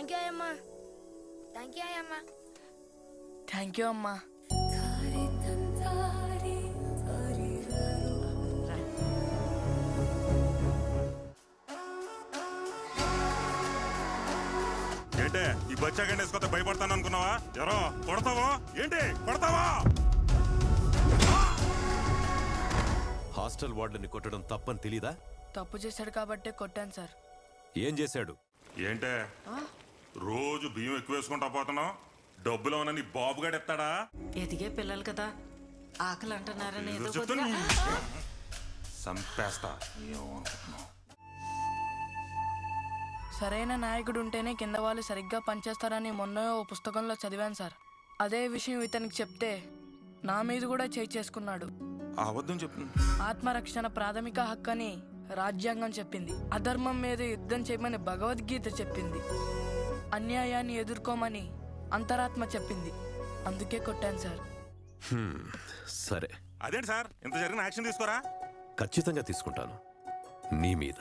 Thank you అమ్మా. Thank you అమ్మా. Thank you అమ్మా. ఏంటే ఈ బచ్చాగండి వేసుకోతే భయపడతాను అనుకున్నావా? ఎవరో కొడతావా ఏంటి? కొడతావా? హాస్టల్ వార్డుని కొట్టడం తప్పని తెలీదా? తప్పు చేశాడు కాబట్టే కొట్టాను సార్. ఏం చేశాడు? ఏంటే రోజు బియ్యం ఎక్కువ వేసుకుంటా పోతున్నావు? డబ్బులు ఉన్న నీ బాబుగాడు ఎత్తాడా? ఎదిగే పిల్లలు కదా, ఆకలి అంటున్నారని ఏదో చెప్తాను కొద్దిగా- సంపేస్తా. సరైన నాయకుడు ఉంటేనే కింద వాళ్ళు సరిగ్గా పనిచేస్తారని మొన్న ఓ పుస్తకంలో చదివాను సార్. అదే విషయం ఇతనికి చెప్తే నా మీద కూడా చేసుకున్నాడు. అబద్ధం చెప్తుంది. ఆత్మరక్షణ ప్రాథమిక హక్కు అని రాజ్యాంగం చెప్పింది. అధర్మం మీద యుద్ధం చేయమని భగవద్గీత చెప్పింది. అన్యాయాన్ని ఎదుర్కోమని అంతరాత్మ చెప్పింది. అందుకే కొట్టాను సార్. సరే, అదేంటి సార్ ఇంత జరిగిన యాక్షన్ తీసుకోరా? ఖచ్చితంగా తీసుకుంటాను నీ మీద.